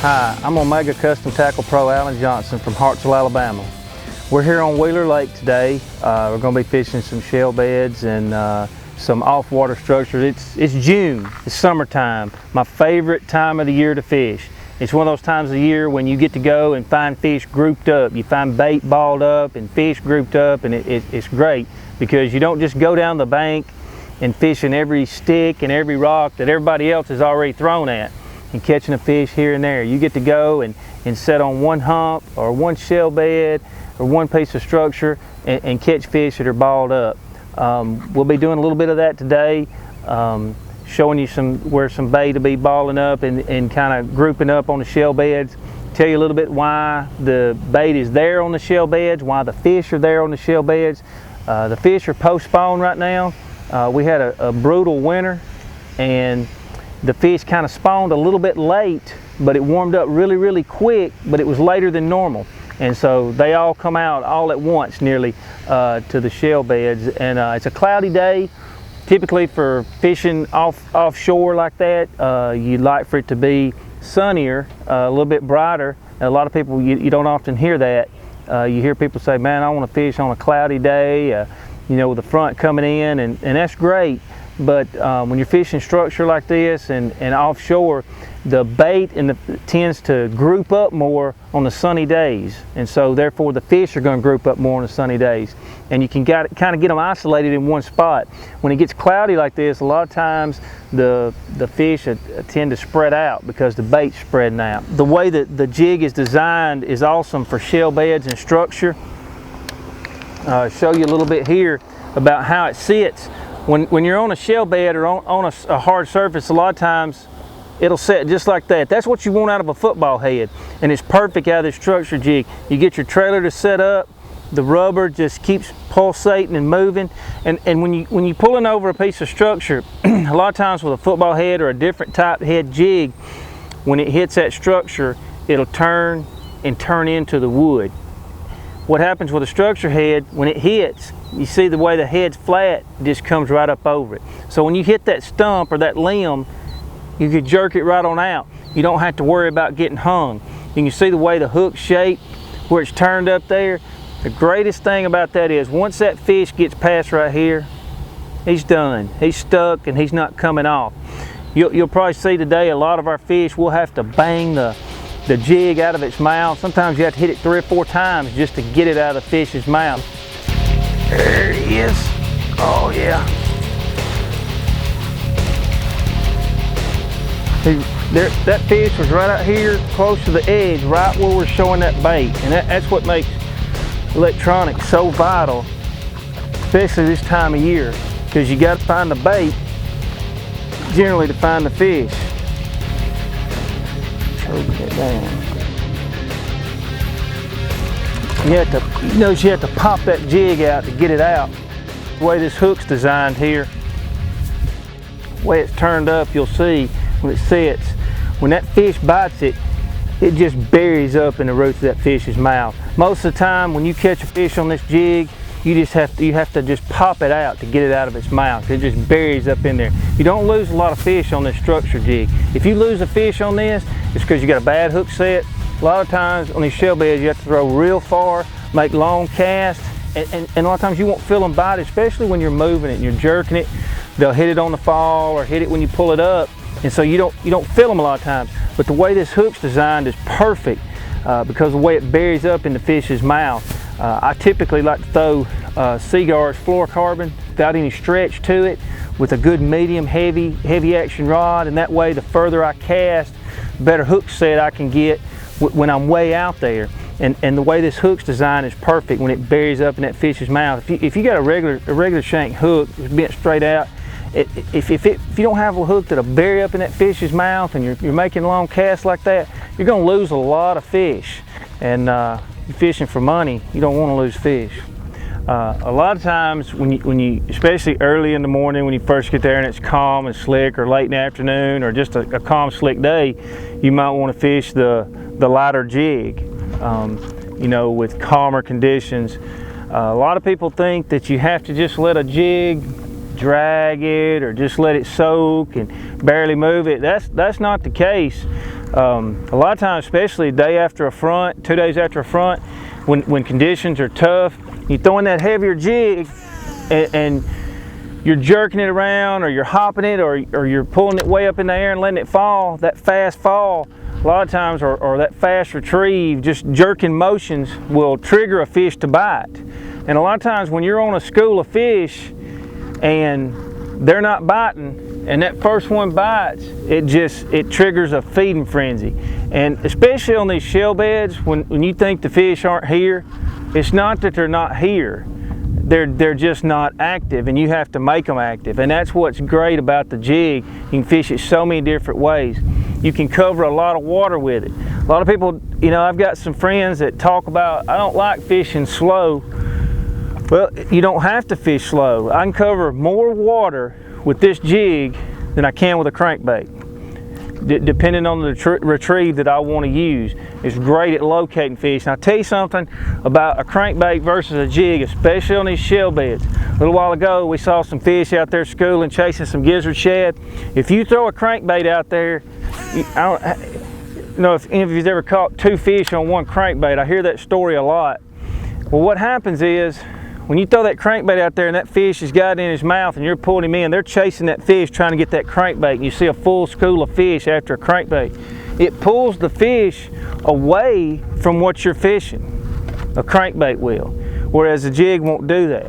Hi, I'm Omega Custom Tackle Pro Alan Johnson from Hartsville, Alabama. We're here on Wheeler Lake today. We're going to be fishing some shell beds and some off-water structures. It's June, it's summertime, my favorite time of the year to fish. It's one of those times of the year when you get to go and find fish grouped up. You find bait balled up and fish grouped up, and it's great because you don't just go down the bank and fishing every stick and every rock that everybody else has already thrown at and catching a fish here and there. You get to go and set on one hump or one shell bed or one piece of structure and catch fish that are balled up. We'll be doing a little bit of that today, showing you where some bait will be balling up and kind of grouping up on the shell beds. Tell you a little bit why the bait is there on the shell beds, why the fish are there on the shell beds. The fish are post-spawn right now. We had a brutal winter, and the fish kind of spawned a little bit late, but it warmed up really quick, but it was later than normal. And so they all come out all at once nearly to the shell beds. And it's a cloudy day. Typically for fishing offshore like that, you'd like for it to be sunnier, a little bit brighter. And a lot of people, you don't often hear that. You hear people say, man, I want to fish on a cloudy day, you know, with the front coming in, and that's great. But when you're fishing structure like this and offshore, the bait tends to group up more on the sunny days, and so therefore the fish are going to group up more on the sunny days, and you can kind of get them isolated in one spot. When it gets cloudy like this, a lot of times the fish tend to spread out because the bait's spreading out. The way that the jig is designed is awesome for shell beds and structure. Show you a little bit here about how it sits. When you're on a shell bed or on a hard surface, a lot of times it'll set just like that. That's what you want out of a football head, and it's perfect out of this structure jig. You get your trailer to set up, the rubber just keeps pulsating and moving, and when you're pulling over a piece of structure, a lot of times with a football head or a different type head jig, when it hits that structure, it'll turn into the wood. What happens with a structure head, when it hits, you see the way the head's flat, it just comes right up over it. So when you hit that stump or that limb, you can jerk it right on out. You don't have to worry about getting hung. You can see the way the hook's shaped, where it's turned up there. The greatest thing about that is once that fish gets past right here, he's done. He's stuck and he's not coming off. You'll probably see today a lot of our fish, we'll have to bang the jig out of its mouth. Sometimes you have to hit it 3 or 4 times just to get it out of the fish's mouth. There it is. Oh yeah. That fish was right out here close to the edge, right where we're showing that bait. And that's what makes electronics so vital, especially this time of year, because you got to find the bait generally to find the fish. It down. You have to pop that jig out to get it out. The way this hook's designed here, the way it's turned up, you'll see when it sits, when that fish bites it, it just buries up in the roots of that fish's mouth. Most of the time when you catch a fish on this jig, you have to just pop it out to get it out of its mouth. It just buries up in there. You don't lose a lot of fish on this structure jig. If you lose a fish on this, it's because you got a bad hook set. A lot of times on these shell beds, you have to throw real far, make long casts, and a lot of times you won't feel them bite, especially when you're moving it and you're jerking it. They'll hit it on the fall or hit it when you pull it up, and so you don't feel them a lot of times. But the way this hook's designed is perfect because of the way it buries up in the fish's mouth. I typically like to throw Seaguard's fluorocarbon without any stretch to it, with a good medium heavy action rod, and that way the further I cast, the better hook set I can get when I'm way out there. And the way this hook's designed is perfect when it buries up in that fish's mouth. If you got a regular shank hook bent straight out, if you don't have a hook that'll bury up in that fish's mouth and you're making long casts like that, you're going to lose a lot of fish. And you're fishing for money, you don't want to lose fish. A lot of times when you, especially early in the morning when you first get there and it's calm and slick, or late in the afternoon, or just a calm slick day, you might want to fish the lighter jig, you know, with calmer conditions. A lot of people think that you have to just let a jig drag it or just let it soak and barely move it. That's not the case. A lot of times, especially a day after a front, 2 days after a front, when conditions are tough, you throw in that heavier jig and you're jerking it around, or you're hopping it, or you're pulling it way up in the air and letting it fall. That fast fall, a lot of times, or that fast retrieve, just jerking motions will trigger a fish to bite. And a lot of times when you're on a school of fish and they're not biting, and that first one bites, it triggers a feeding frenzy. And especially on these shell beds, when you think the fish aren't here, it's not that they're not here. They're just not active, and you have to make them active. And that's what's great about the jig. You can fish it so many different ways. You can cover a lot of water with it. A lot of people, you know, I've got some friends that talk about, I don't like fishing slow. Well, you don't have to fish slow. I can cover more water with this jig than I can with a crankbait, depending on the retrieve that I want to use. It's great at locating fish. And I'll tell you something about a crankbait versus a jig, especially on these shell beds. A little while ago, we saw some fish out there schooling, chasing some gizzard shad. If you throw a crankbait out there, I don't know if any of you've ever caught 2 fish on one crankbait. I hear that story a lot. Well, what happens is, when you throw that crankbait out there and that fish has got it in his mouth and you're pulling him in, they're chasing that fish trying to get that crankbait, and you see a full school of fish after a crankbait. It pulls the fish away from what you're fishing. A crankbait will, whereas a jig won't do that.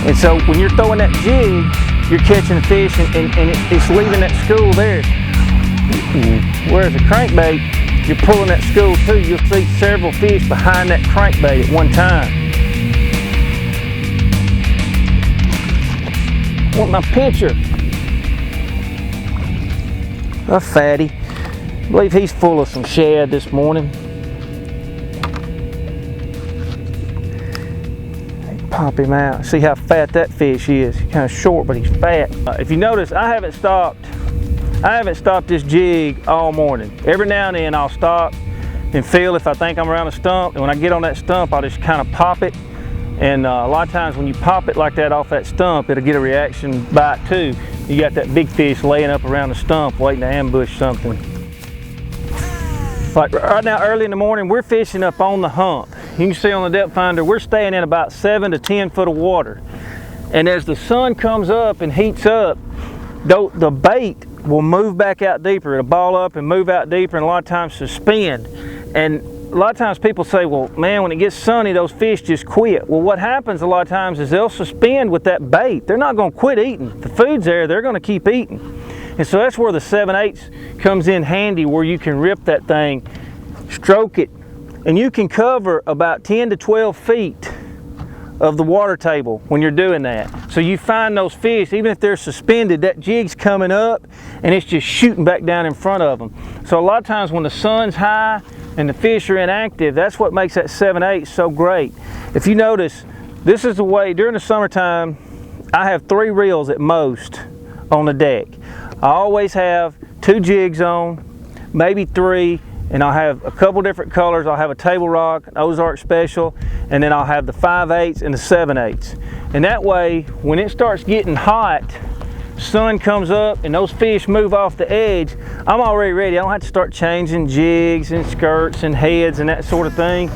And so when you're throwing that jig, you're catching the fish and it's leaving that school there. Whereas a crankbait, you're pulling that school too. You'll see several fish behind that crankbait at one time. I want my picture. A fatty. I believe he's full of some shad this morning. Pop him out. See how fat that fish is. He's kind of short, but he's fat. If you notice, I haven't stopped this jig all morning. Every now and then I'll stop and feel if I think I'm around a stump, and when I get on that stump, I'll just kind of pop it. And a lot of times when you pop it like that off that stump, it'll get a reaction bite too. You got that big fish laying up around the stump waiting to ambush something. Like right now, early in the morning, we're fishing up on the hump. You can see on the depth finder, we're staying in about 7 to 10 foot of water. And as the sun comes up and heats up, the bait will move back out deeper. It'll ball up and move out deeper, and a lot of times suspend. And a lot of times people say, well, man, when it gets sunny, those fish just quit. Well, what happens a lot of times is they'll suspend with that bait. They're not going to quit eating. The food's there, they're going to keep eating. And so that's where the 7/8 comes in handy, where you can rip that thing, stroke it, and you can cover about 10 to 12 feet of the water table when you're doing that. So you find those fish, even if they're suspended, that jig's coming up and it's just shooting back down in front of them. So a lot of times when the sun's high and the fish are inactive, that's what makes that 7/8 so great. If you notice, this is the way, during the summertime, I have 3 reels at most on the deck. I always have 2 jigs on, maybe 3, and I'll have a couple different colors. I'll have a Table Rock, an Ozark Special, and then I'll have the 5/8 and the 7/8. And that way, when it starts getting hot, sun comes up and those fish move off the edge, I'm already ready. I don't have to start changing jigs and skirts and heads and that sort of thing.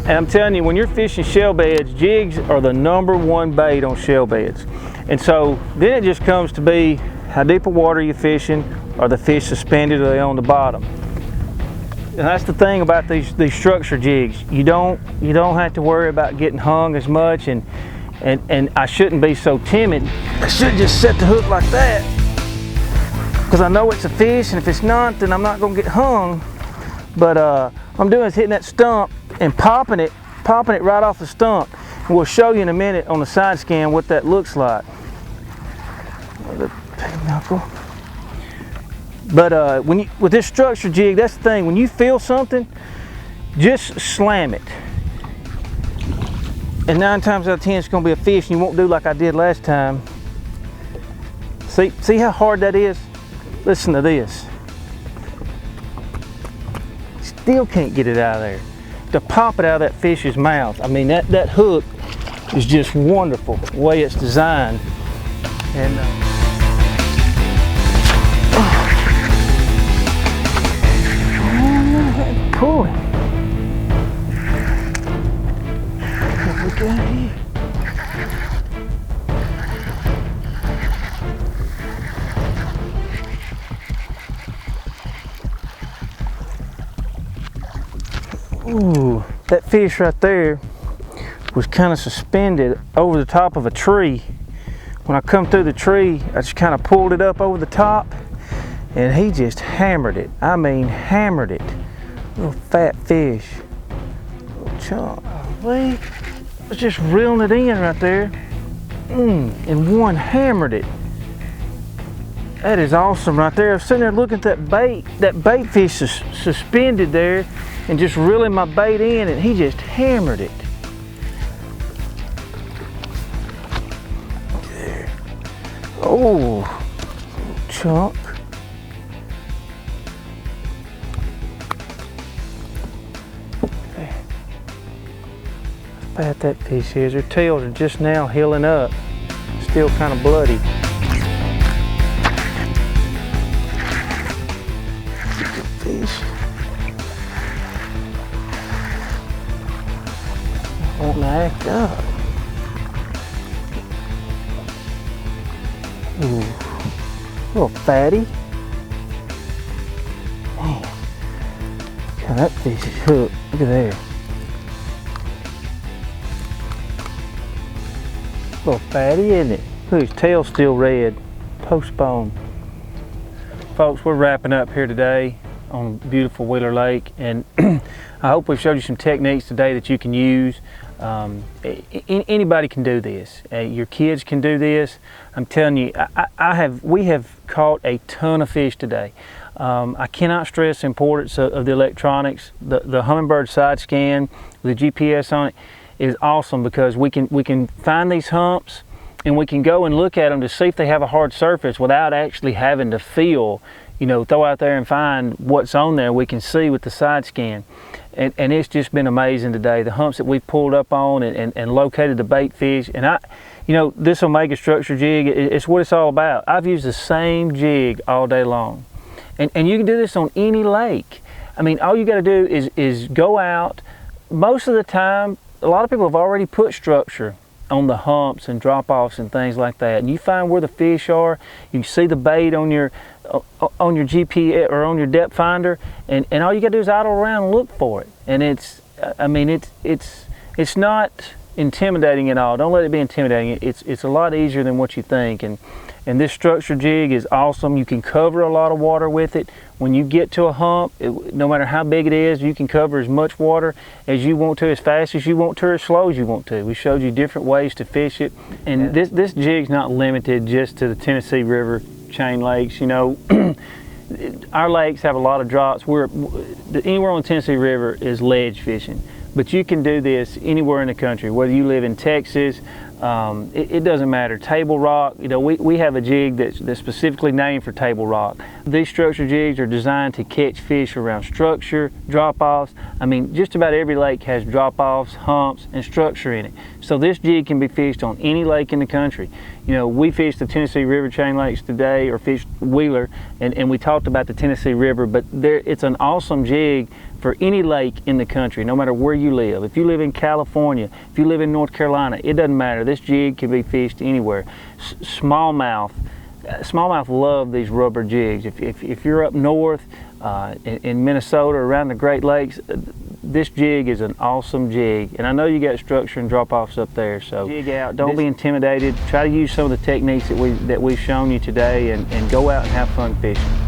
And I'm telling you, when you're fishing shell beds, jigs are the #1 bait on shell beds. And so then it just comes to be, how deep of water are you fishing? Are the fish suspended or are they on the bottom? And that's the thing about these structure jigs. You don't have to worry about getting hung as much, and I shouldn't be so timid. I should just set the hook like that, because I know it's a fish, and if it's not, then I'm not gonna get hung. But I'm doing is hitting that stump and popping it right off the stump. And we'll show you in a minute on the side scan what that looks like. The pig knuckle. But with this structure jig, that's the thing. When you feel something, just slam it. And 9 times out of 10, it's going to be a fish, and you won't do like I did last time. See how hard that is? Listen to this. Still can't get it out of there. To pop it out of that fish's mouth. I mean, that hook is just wonderful the way it's designed. And pull him. What we got here? Ooh, that fish right there was kind of suspended over the top of a tree. When I come through the tree, I just kind of pulled it up over the top, and he just hammered it. I mean, hammered it. Little fat fish. Little chunk. I was just reeling it in right there. And one hammered it. That is awesome right there. I was sitting there looking at that bait fish suspended there, and just reeling my bait in, and he just hammered it. There. Oh, chunk. There. How fat that fish is. Her tails are just now healing up. Still kind of bloody. Good fish. Wanting to act up. Ooh, little fatty. Man, God, that fish is hooked. Look at there. Little fatty, isn't it? Look, his tail's still red. Postbone. Folks, we're wrapping up here today on beautiful Wheeler Lake, and I hope we've showed you some techniques today that you can use. Anybody can do this. Your kids can do this. I'm telling you, we have caught a ton of fish today. I cannot stress the importance of the electronics. The Humminbird side scan with the GPS on it is awesome, because we can find these humps, and we can go and look at them to see if they have a hard surface without actually having to feel, throw out there and find what's on there. We can see with the side scan. And it's just been amazing today. The humps that we've pulled up on and located the bait fish. And this Omega structure jig, it's what it's all about. I've used the same jig all day long. And you can do this on any lake. I mean, all you gotta do is go out. Most of the time, a lot of people have already put structure on the humps and drop-offs and things like that. And you find where the fish are. You can see the bait on your GPS or on your depth finder, and all you gotta do is idle around and look for it. And it's not intimidating at all. Don't let it be intimidating. It's a lot easier than what you think. And this structure jig is awesome. You can cover a lot of water with it. When you get to a hump, no matter how big it is, you can cover as much water as you want to, as fast as you want to, or as slow as you want to. We showed you different ways to fish it. And this jig's not limited just to the Tennessee River chain lakes. Our lakes have a lot of drops. Anywhere on the Tennessee River is ledge fishing, but you can do this anywhere in the country, whether you live in Texas. It doesn't matter. Table rock, we have a jig that's specifically named for table rock. These structure jigs are designed to catch fish around structure, drop-offs. I mean, just about every lake has drop-offs, humps, and structure in it. So this jig can be fished on any lake in the country. We fished the Tennessee River chain lakes today, or fished Wheeler, and we talked about the Tennessee River, but it's an awesome jig for any lake in the country, no matter where you live. If you live in California, if you live in North Carolina, it doesn't matter. This jig can be fished anywhere. Smallmouth love these rubber jigs. If you're up north in Minnesota, around the Great Lakes, this jig is an awesome jig. And I know you got structure and drop-offs up there, so jig out. Don't be intimidated. Try to use some of the techniques that we've shown you today, and go out and have fun fishing.